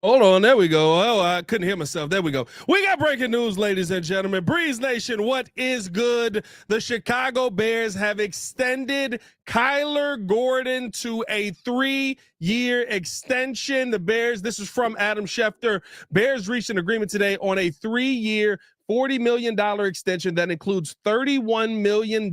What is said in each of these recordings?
Hold on, there we go. Oh, I couldn't hear myself. There we go. We got breaking news, ladies and gentlemen. Breeze Nation, what is good? The Chicago Bears have extended Kyler Gordon to a 3-year extension. The Bears, this is from Adam Schefter. Bears reached an agreement today on a 3-year, $40 million extension that includes $31 million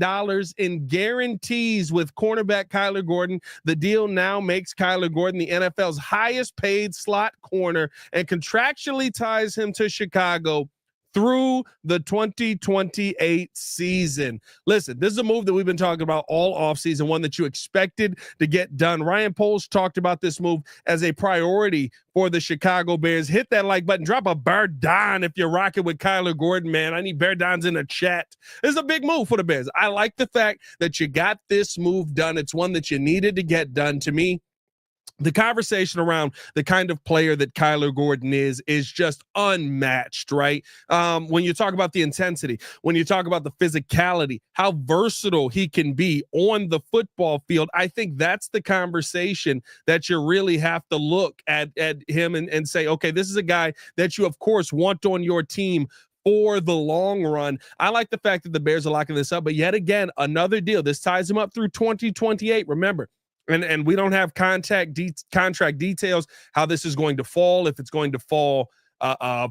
in guarantees with cornerback Kyler Gordon. The deal now makes Kyler Gordon the NFL's highest paid slot corner and contractually ties him to Chicago through the 2028 season. Listen, this is a move that we've been talking about all offseason, one that you expected to get done. Ryan Poles talked about this move as a priority for the Chicago Bears. Hit that like button. Drop a bear down if you're rocking with Kyler Gordon, man. I need bear downs in the chat. This is a big move for the Bears. I like the fact that you got this move done. It's one that you needed to get done. To me, the conversation around the kind of player that Kyler Gordon is just unmatched, right? When you talk about the intensity, when you talk about the physicality, how versatile he can be on the football field, I think that's the conversation that you really have to look at him and say, okay, this is a guy that you, of course, want on your team for the long run. I like the fact that the Bears are locking this up, but yet again, another deal. This ties him up through 2028. Remember, and we don't have contract details, how this is going to fall, if it's going to fall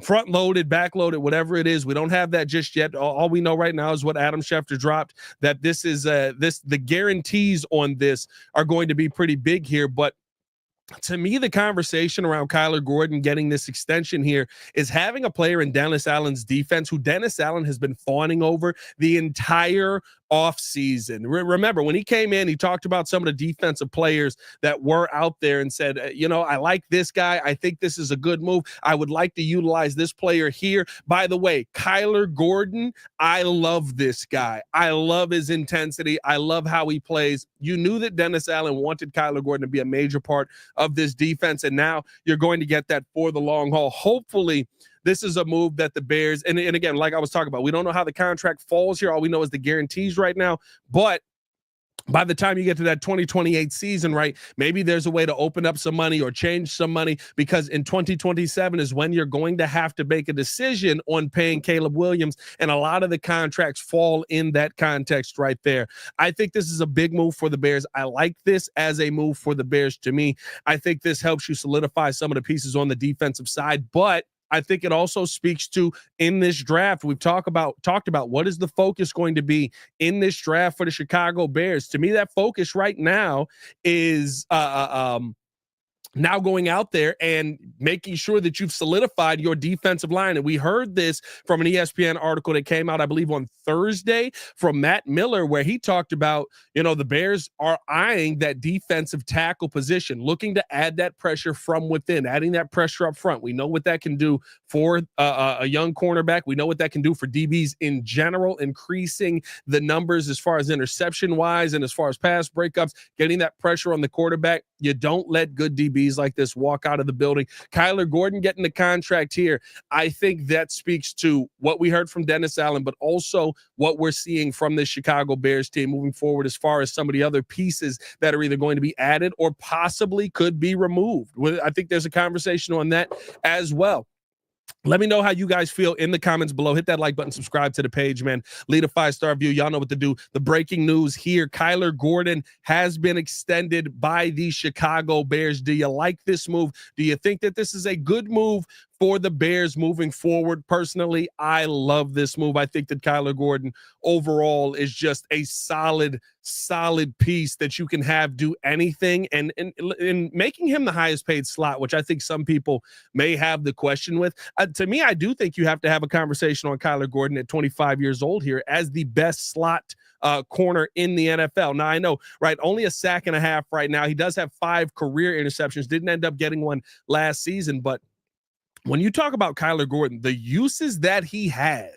front loaded, back loaded, whatever it is. We don't have that just yet. All we know right now is what Adam Schefter dropped, that this is the guarantees on this are going to be pretty big here. But to me, the conversation around Kyler Gordon getting this extension here is having a player in Dennis Allen's defense, who Dennis Allen has been fawning over the entire offseason. Remember, when he came in, he talked about some of the defensive players that were out there and said, I like this guy. I think this is a good move. I would like to utilize this player here. By the way, Kyler Gordon, I love this guy. I love his intensity. I love how he plays. You knew that Dennis Allen wanted Kyler Gordon to be a major part of this defense, and now you're going to get that for the long haul. Hopefully, this is a move that the Bears, and again, like I was talking about, we don't know how the contract falls here. All we know is the guarantees right now. But by the time you get to that 2028 season, right, maybe there's a way to open up some money or change some money, because in 2027 is when you're going to have to make a decision on paying Caleb Williams, and a lot of the contracts fall in that context right there. I think this is a big move for the Bears. I like this as a move for the Bears. To me, I think this helps you solidify some of the pieces on the defensive side, but I think it also speaks to, in this draft, we've talked about what is the focus going to be in this draft for the Chicago Bears. To me, that focus right now is now going out there and making sure that you've solidified your defensive line. And we heard this from an ESPN article that came out, I believe, on Thursday from Matt Miller, where he talked about, the Bears are eyeing that defensive tackle position, looking to add that pressure from within, adding that pressure up front. We know what that can do for a young cornerback. We know what that can do for DBs in general, increasing the numbers as far as interception wise and as far as pass breakups, getting that pressure on the quarterback. You don't let good DBs like this walk out of the building. Kyler Gordon getting the contract here, I think that speaks to what we heard from Dennis Allen, but also what we're seeing from the Chicago Bears team moving forward as far as some of the other pieces that are either going to be added or possibly could be removed. I think there's a conversation on that as well. Let me know how you guys feel in the comments below. Hit that like button, subscribe to the page, man. Leave a 5-star review. Y'all know what to do. The breaking news here: Kyler Gordon has been extended by the Chicago Bears. Do you like this move? Do you think that this is a good move for the Bears moving forward? Personally, I love this move. I think that Kyler Gordon overall is just a solid piece that you can have do anything, and making him the highest paid slot, which I think some people may have the question with. To me, I do think you have to have a conversation on Kyler Gordon at 25 years old here as the best slot corner in the NFL. Now, I know, right, only a sack and a half right now. He does have 5 career interceptions, didn't end up getting one last season, but when you talk about Kyler Gordon, the uses that he has,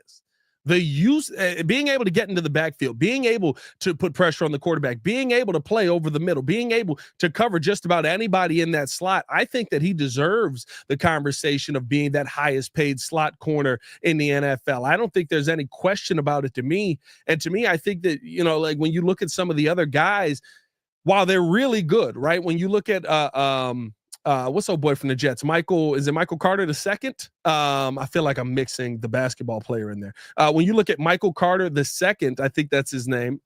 being able to get into the backfield, being able to put pressure on the quarterback, being able to play over the middle, being able to cover just about anybody in that slot, I think that he deserves the conversation of being that highest paid slot corner in the NFL. I don't think there's any question about it to me. And to me, I think that, like when you look at some of the other guys, while they're really good, right? When you look at what's old boy from the Jets? Is it Michael Carter the second? I feel like I'm mixing the basketball player in there. When you look at Michael Carter the second, I think that's his name.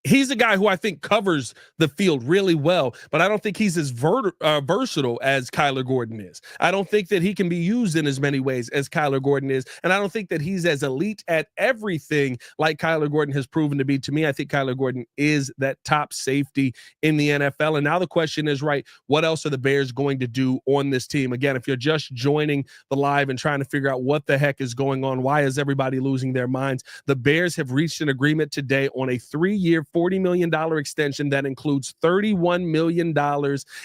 He's a guy who I think covers the field really well, but I don't think he's as versatile as Kyler Gordon is. I don't think that he can be used in as many ways as Kyler Gordon is, and I don't think that he's as elite at everything like Kyler Gordon has proven to be. To me, I think Kyler Gordon is that top safety in the NFL, and now the question is, right, what else are the Bears going to do on this team? Again, if you're just joining the live and trying to figure out what the heck is going on, why is everybody losing their minds? The Bears have reached an agreement today on a 3-year, $40 million extension that includes $31 million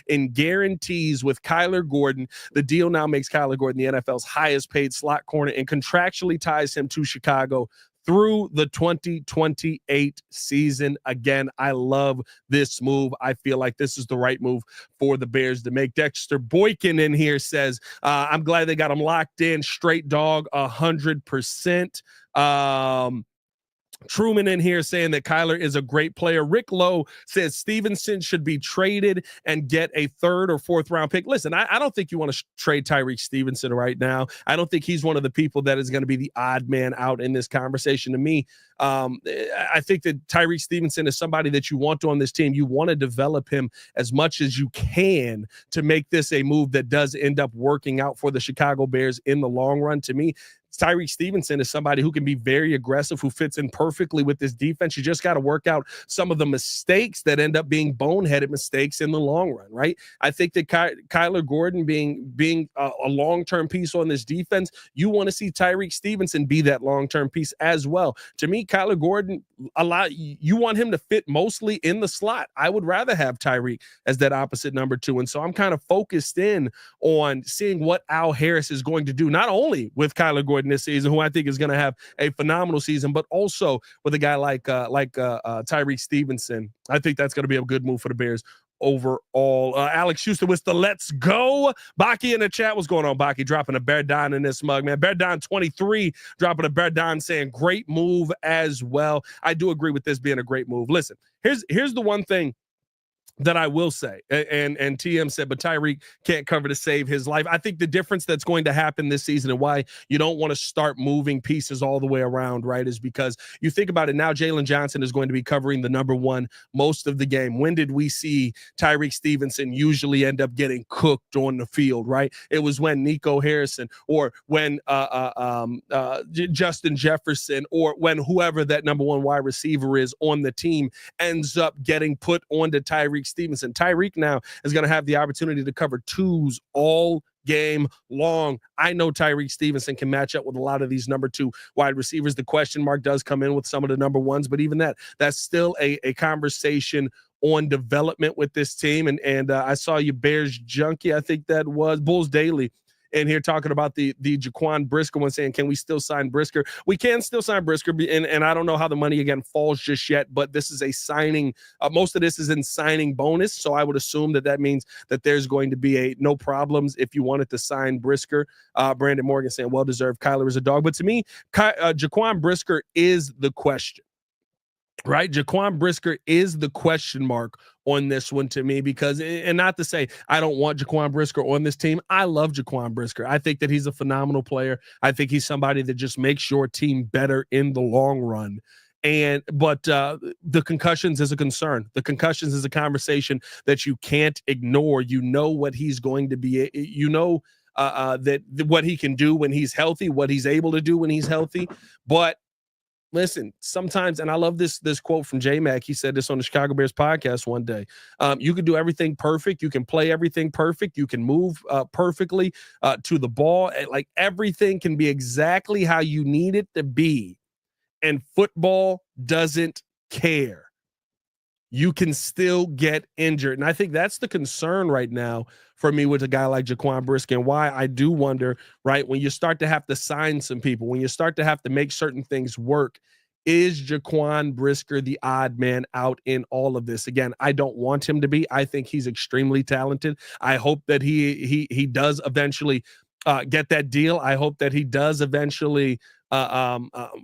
in guarantees with Kyler Gordon. The deal now makes Kyler Gordon the NFL's highest paid slot corner and contractually ties him to Chicago through the 2028 season. Again, I love this move. I feel like this is the right move for the Bears to make. Dexter Boykin in here says, I'm glad they got him locked in. Straight dog, 100%. Truman in here saying that Kyler is a great player. Rick Lowe says Stevenson should be traded and get a 3rd or 4th round pick. Listen, I don't think you want to trade Tyreek Stevenson right now. I don't think he's one of the people that is going to be the odd man out in this conversation. To me, I think that Tyreek Stevenson is somebody that you want on this team. You want to develop him as much as you can to make this a move that does end up working out for the Chicago Bears in the long run. To me, Tyreek Stevenson is somebody who can be very aggressive, who fits in perfectly with this defense. You just got to work out some of the mistakes that end up being boneheaded mistakes in the long run, right? I think that Kyler Gordon being a long-term piece on this defense, you want to see Tyreek Stevenson be that long-term piece as well. To me, Kyler Gordon, you want him to fit mostly in the slot. I would rather have Tyreek as that opposite number 2. And so I'm kind of focused in on seeing what Al Harris is going to do, not only with Kyler Gordon this season, who I think is going to have a phenomenal season, but also with a guy like Tyreek Stevenson. I think that's going to be a good move for the Bears overall. Alex Houston with the let's go. Baki in the chat. What's going on, Baki? Dropping a Bear Don in this mug, man. Bear Don 23 dropping a Bear Don saying great move as well. I do agree with this being a great move. Listen, here's the one thing that I will say, and TM said, but Tyreek can't cover to save his life. I think the difference that's going to happen this season and why you don't want to start moving pieces all the way around, right, is because you think about it now, Jalen Johnson is going to be covering the number 1 most of the game. When did we see Tyreek Stevenson usually end up getting cooked on the field, right? It was when Nico Harrison or when Justin Jefferson or when whoever that number 1 wide receiver is on the team ends up getting put onto Tyreek Stevenson. Tyreek now is going to have the opportunity to cover 2s all game long. I know Tyreek Stevenson can match up with a lot of these number 2 wide receivers. The question mark does come in with some of the number 1s, but even that's still a conversation on development with this team. And I saw you Bears Junkie, I think that was Bulls Daily, in here talking about the Jaquan Brisker one, saying, can we still sign Brisker? We can still sign Brisker, and I don't know how the money, again, falls just yet, but this is a signing. Most of this is in signing bonus, so I would assume that means that there's going to be no problems if you wanted to sign Brisker. Brandon Morgan saying, well-deserved. Kyler is a dog. But to me, Jaquan Brisker is the question. Right, Jaquan Brisker is the question mark on this one to me, because, and not to say I don't want Jaquan Brisker on this team. I love Jaquan Brisker. I think that he's a phenomenal player. I think he's somebody that just makes your team better in the long run. But the concussions is a concern. The concussions is a conversation that you can't ignore. You know what he's going to be. You know that what he can do when he's healthy, what he's able to do when he's healthy. But listen, sometimes, and I love this quote from J-Mac. He said this on the Chicago Bears podcast one day. You can do everything perfect. You can play everything perfect. You can move perfectly to the ball. Like, everything can be exactly how you need it to be. And football doesn't care. You can still get injured. And I think that's the concern right now for me with a guy like Jaquan Brisker, and why I do wonder, right, when you start to have to sign some people, when you start to have to make certain things work, is Jaquan Brisker the odd man out in all of this? Again, I don't want him to be. I think he's extremely talented. I hope that he does eventually get that deal. I hope that he does eventually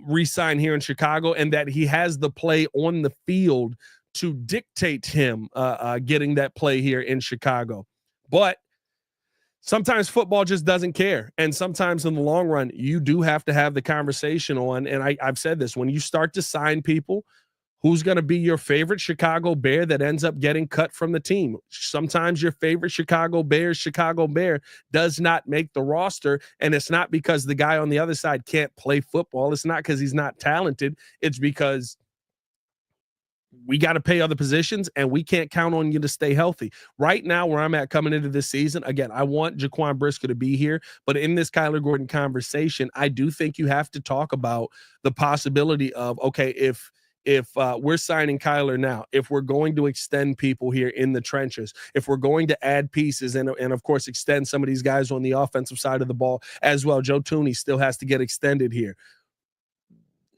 re-sign here in Chicago, and that he has the play on the field to dictate him getting that play here in Chicago. But sometimes football just doesn't care. And sometimes in the long run, you do have to have the conversation on, and I've said this, when you start to sign people, who's going to be your favorite Chicago Bear that ends up getting cut from the team? Sometimes your favorite Chicago Bear does not make the roster, and it's not because the guy on the other side can't play football. It's not because he's not talented. It's because we got to pay other positions, and we can't count on you to stay healthy. Right now, where I'm at coming into this season, again, I want Jaquan Brisker to be here, but in this Kyler Gordon conversation, I do think you have to talk about the possibility of, okay, if we're signing Kyler now, if we're going to extend people here in the trenches, if we're going to add pieces and of course extend some of these guys on the offensive side of the ball as well, Joe Thuney still has to get extended here.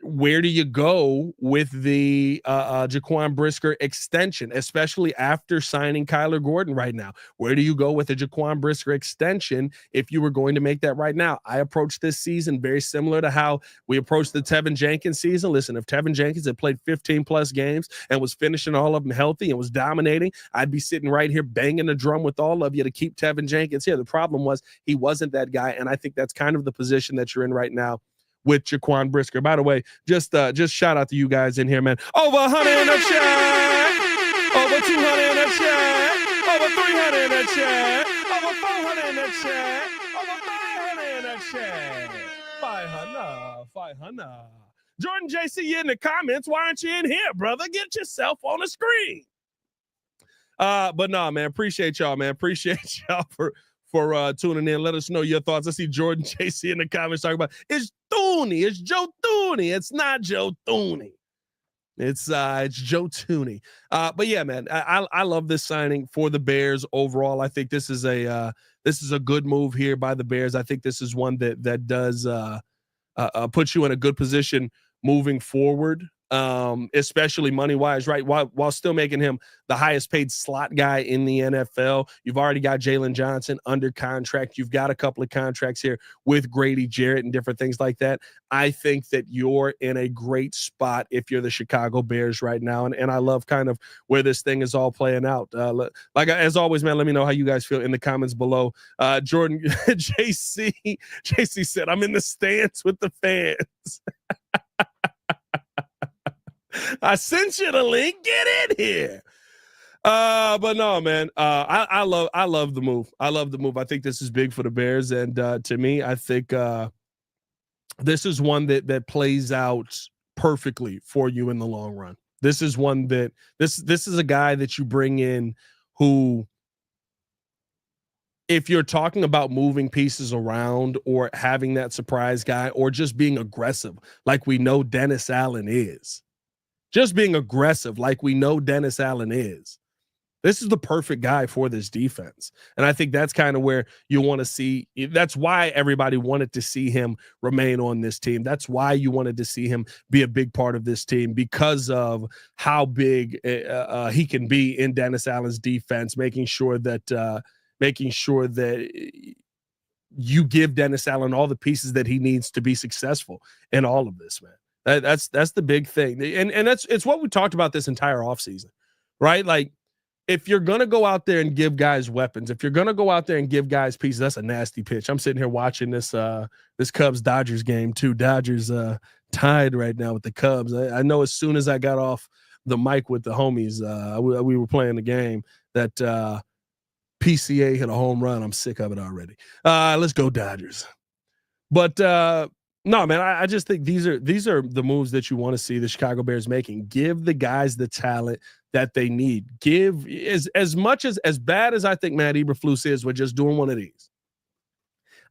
Where do you go with the Jaquan Brisker extension, especially after signing Kyler Gordon right now? Where do you go with a Jaquan Brisker extension if you were going to make that right now? I approached this season very similar to how we approached the Tevin Jenkins season. Listen, if Tevin Jenkins had played 15 plus games and was finishing all of them healthy and was dominating, I'd be sitting right here banging the drum with all of you to keep Tevin Jenkins here. The problem was he wasn't that guy, and I think that's kind of the position that you're in right now with Jaquan Brisker. By the way, just shout out to you guys in here, man. Over 100 in the chat. Over 200 in the chat. Over 300 in the chat. Over 400 in the chat. Over 500 in the chat. 500. Jordan JC, you in the comments. Why aren't you in here, brother? Get yourself on the screen. But no, man, appreciate y'all, man. Appreciate y'all for tuning in. Let us know your thoughts. I see Jordan JC in the comments talking about it's Thuney. It's Joe Thuney. It's not Joe Thuney. It's Joe Thuney. But yeah, man, I love this signing for the Bears overall. I think this is a good move here by the Bears. I think this is one that does put you in a good position moving forward. Especially money wise, right? While still making him the highest paid slot guy in the NFL. You've already got Jalen Johnson under contract. You've got a couple of contracts here with Grady Jarrett and different things like that. I think that you're in a great spot if you're the Chicago Bears right now. And I love kind of where this thing is all playing out. Like as always, man, let me know how you guys feel in the comments below. Jordan JC said, I'm in the stands with the fans. I sent you the link. Get in here. But no, man. I love the move. I love the move. I think this is big for the Bears, and to me, I think this is one that plays out perfectly for you in the long run. This is one that this is a guy that you bring in who, if you're talking about moving pieces around or having that surprise guy or just being aggressive, like we know Dennis Allen is. Just being aggressive like we know Dennis Allen is. This is the perfect guy for this defense. And I think that's kind of where you want to see. That's why everybody wanted to see him remain on this team. That's why you wanted to see him be a big part of this team, because of how big he can be in Dennis Allen's defense, making sure that you give Dennis Allen all the pieces that he needs to be successful in all of this, man. That's the big thing. And it's what we talked about this entire offseason, right? Like, if you're going to go out there and give guys weapons, if you're going to go out there and give guys pieces, that's a nasty pitch. I'm sitting here watching this Cubs-Dodgers game too. Dodgers tied right now with the Cubs. I know as soon as I got off the mic with the homies, we were playing the game, that PCA hit a home run. I'm sick of it already. Let's go Dodgers. But no, man, I just think these are the moves that you want to see the Chicago Bears making. Give the guys the talent that they need. Give as much as bad as I think Matt Eberflus is with just doing one of these.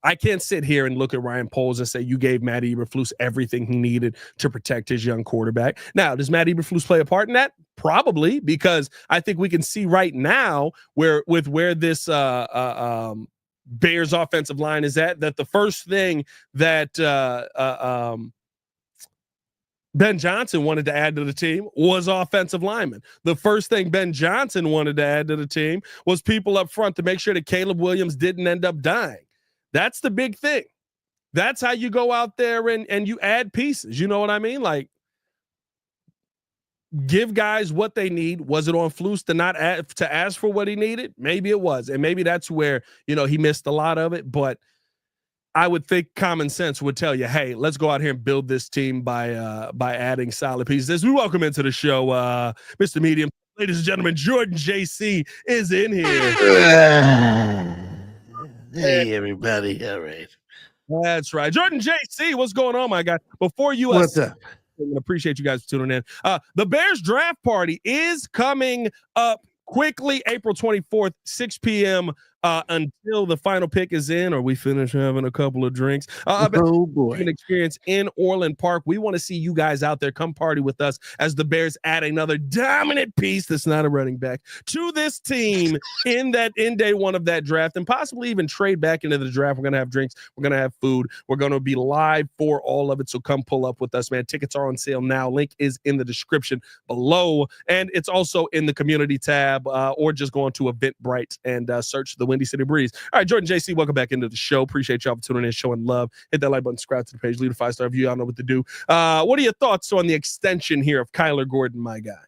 I can't sit here and look at Ryan Poles and say you gave Matt Eberflus everything he needed to protect his young quarterback. Now, does Matt Eberflus play a part in that? Probably, because I think we can see right now where this Bears offensive line is at, that the first thing that Ben Johnson wanted to add to the team was offensive linemen. The first thing Ben Johnson wanted to add to the team was people up front to make sure that Caleb Williams didn't end up dying. That's the big thing. That's how you go out there and you add pieces. You know what I mean? Like, give guys what they need. Was it on Flus to ask for what he needed? Maybe it was, and maybe that's where he missed a lot of it. But I would think common sense would tell you, hey, let's go out here and build this team by adding solid pieces. We welcome into the show, Mr. Medium, ladies and gentlemen. Jordan JC is in here. Hey, everybody! All right, that's right, Jordan JC. What's going on, my guy? Before you, what's up? I appreciate you guys tuning in. The Bears draft party is coming up quickly, April 24th, 6 p.m. Until the final pick is in, or we finish having a couple of drinks. Oh boy! An experience in Orland Park. We want to see you guys out there. Come party with us as the Bears add another dominant piece that's not a running back to this team in day one of that draft, and possibly even trade back into the draft. We're gonna have drinks. We're gonna have food. We're gonna be live for all of it. So come pull up with us, man. Tickets are on sale now. Link is in the description below, and it's also in the community tab, or just go on to Eventbrite and search the Windy City Breeze. All right, Jordan JC, welcome back into the show. Appreciate y'all for tuning in, showing love. Hit that like button, subscribe to the page, leave a 5-star review. Y'all know what to do. What are your thoughts on the extension here of Kyler Gordon, my guy?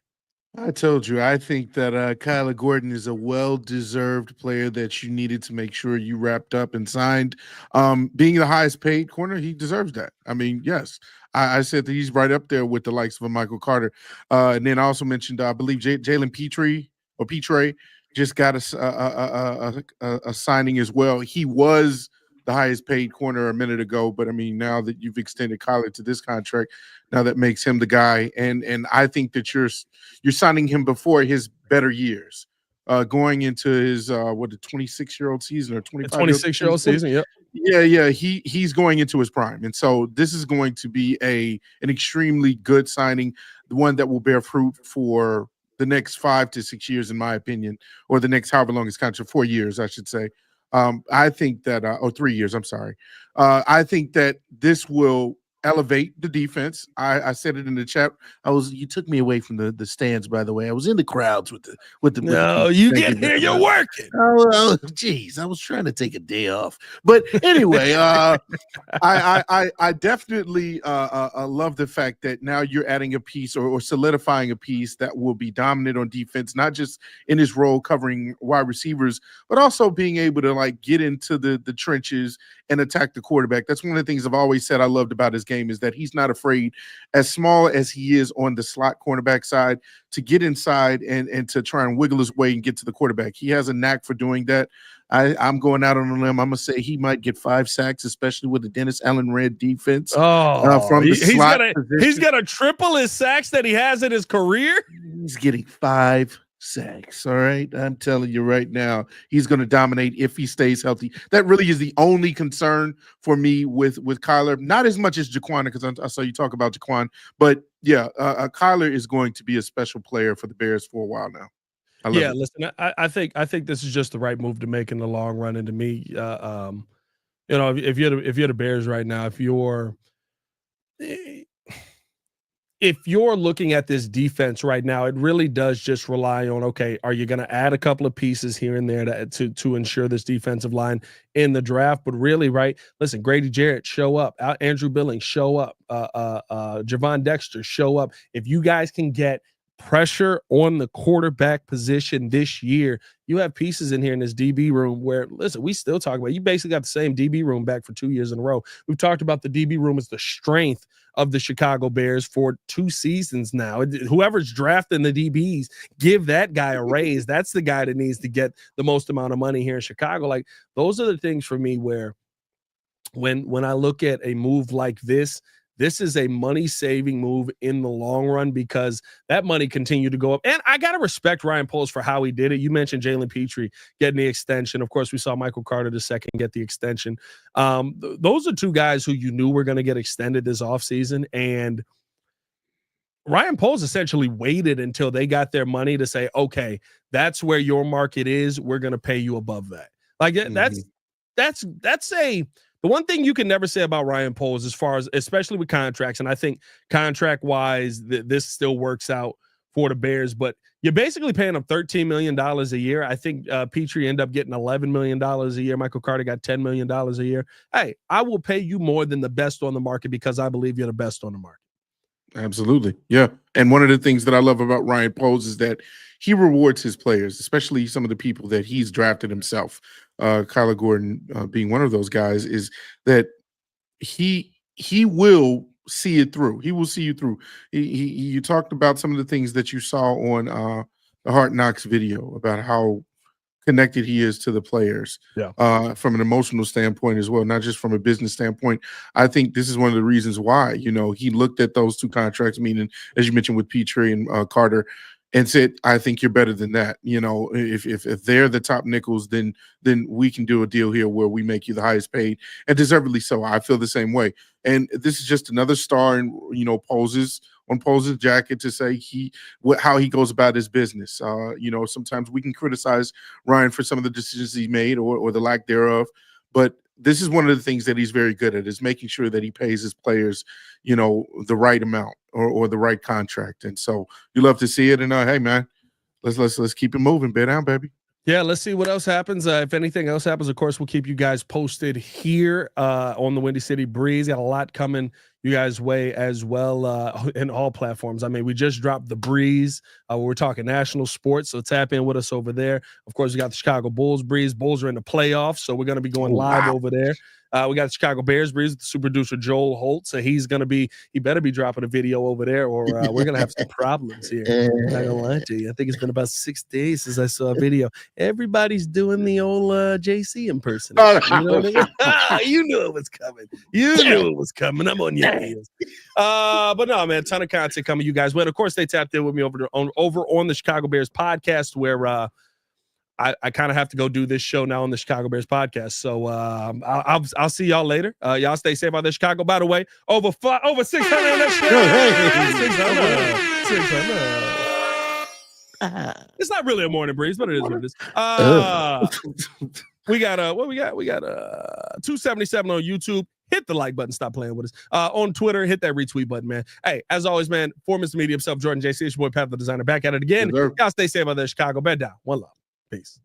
I told you, I think that Kyler Gordon is a well-deserved player that you needed to make sure you wrapped up and signed. Being the highest paid corner, he deserves that. I mean, yes, I said that he's right up there with the likes of a Michael Carter. And then I also mentioned, I believe, Jalen Petre just got a signing as well. He was the highest paid corner a minute ago, but I mean, now that you've extended Kyler to this contract, now that makes him the guy. And I think that you're signing him before his better years, going into his the 26-year-old season or 26-year-old season. Yep. Yeah. He's going into his prime, and so this is going to be an extremely good signing, the one that will bear fruit for the next 5 to 6 years, in my opinion, or the next however long his contract, 4 years, I should say. I think that, 3 years, I'm sorry. I think that this will elevate the defense. I said it in the chat. You took me away from the stands, by the way. I was in the crowds with the. No, you get here, you're working. Oh, geez, I was trying to take a day off, but anyway, I definitely love the fact that now you're adding a piece or solidifying a piece that will be dominant on defense, not just in his role covering wide receivers, but also being able to like get into the trenches and attack the quarterback. That's one of the things I've always said I loved about his game, is that he's not afraid, as small as he is on the slot cornerback side, to get inside and to try and wiggle his way and get to the quarterback. He has a knack for doing that. I'm going out on a limb. I'm gonna say he might get 5 sacks, especially with the Dennis Allen Red defense. From the slot he's gonna triple his sacks that he has in his career. He's getting 5 sacks. All right, I'm telling you right now, he's going to dominate if he stays healthy. That really is the only concern for me with Kyler. Not as much as Jaquan, because I saw you talk about Jaquan, but yeah, Kyler is going to be a special player for the Bears for a while now. Listen, I think this is just the right move to make in the long run. And to me, if you're the Bears right now, if you're looking at this defense right now, it really does just rely on, okay, are you going to add a couple of pieces here and there to ensure this defensive line in the draft? But really, right, listen, Grady Jarrett, show up. Andrew Billings, show up. Javon Dexter, show up. If you guys can get pressure on the quarterback position this year, you have pieces in here in this DB room where, listen, we still talk about, you basically got the same DB room back for 2 years in a row. We've talked about the DB room as the strength of the Chicago Bears for 2 seasons now. Whoever's drafting the DBs, give that guy a raise. That's the guy that needs to get the most amount of money here in Chicago. Like, those are the things for me where when I look at a move like this is a money-saving move in the long run, because that money continued to go up. And I got to respect Ryan Poles for how he did it. You mentioned Jalen Petre getting the extension. Of course, we saw Michael Carter II get the extension. Those are 2 guys who you knew were going to get extended this offseason. And Ryan Poles essentially waited until they got their money to say, okay, that's where your market is. We're going to pay you above that. Like, that's the one thing you can never say about Ryan Poles, as far as, especially with contracts, and I think contract-wise, this still works out for the Bears, but you're basically paying him $13 million a year. I think Petrie ended up getting $11 million a year. Michael Carter got $10 million a year. Hey, I will pay you more than the best on the market because I believe you're the best on the market. Absolutely. Yeah. And one of the things that I love about Ryan Poles is that he rewards his players, especially some of the people that he's drafted himself. Kyler Gordon being one of those guys, is that he will see it through. He will see you through. You talked about some of the things that you saw on the Hard Knocks video about how connected he is to the players Yeah. From an emotional standpoint as well, not just from a business standpoint. I think this is one of the reasons why, he looked at those two contracts, meaning, as you mentioned, with Petrie and Carter, and said, I think you're better than that. If they're the top nickels, then we can do a deal here where we make you the highest paid, and deservedly so. I feel the same way. And this is just another star in, Poles' jacket to say how he goes about his business. Sometimes we can criticize Ryan for some of the decisions he made or the lack thereof, but this is one of the things that he's very good at, is making sure that he pays his players, the right amount or the right contract. And so you love to see it. And hey, man, let's keep it moving. Bear down, baby. Yeah, let's see what else happens. If anything else happens, of course, we'll keep you guys posted here on the Windy City Breeze. Got a lot coming you guys' way as well in all platforms. I mean, we just dropped the Breeze. We're talking national sports, so tap in with us over there. Of course, we got the Chicago Bulls Breeze. Bulls are in the playoffs, so we're going to be going live over there. We got the Chicago Bears Breeze with the super producer Joel Holt. So he better be dropping a video over there, or we're going to have some problems here. I'm not going to lie to you. I think it's been about 6 days since I saw a video. Everybody's doing the old JC impersonation. You know what I mean? You knew it was coming. I'm on your heels. But no, man, ton of content coming you guys. Well, of course, they tapped in with me over on the Chicago Bears podcast, where I kind of have to go do this show now on the Chicago Bears podcast. So I'll see y'all later. Y'all stay safe out there, Chicago. By the way, over 600 on that show. 600. It's not really a morning breeze, but it is what it is. We got what we got? We got 277 on YouTube. Hit the like button. Stop playing with us. On Twitter, hit that retweet button, man. Hey, as always, man, for Mr. Media himself, Jordan JC, it's your boy Pat the Designer, back at it again. Y'all stay safe out there, Chicago. Bed down. One love. Peace.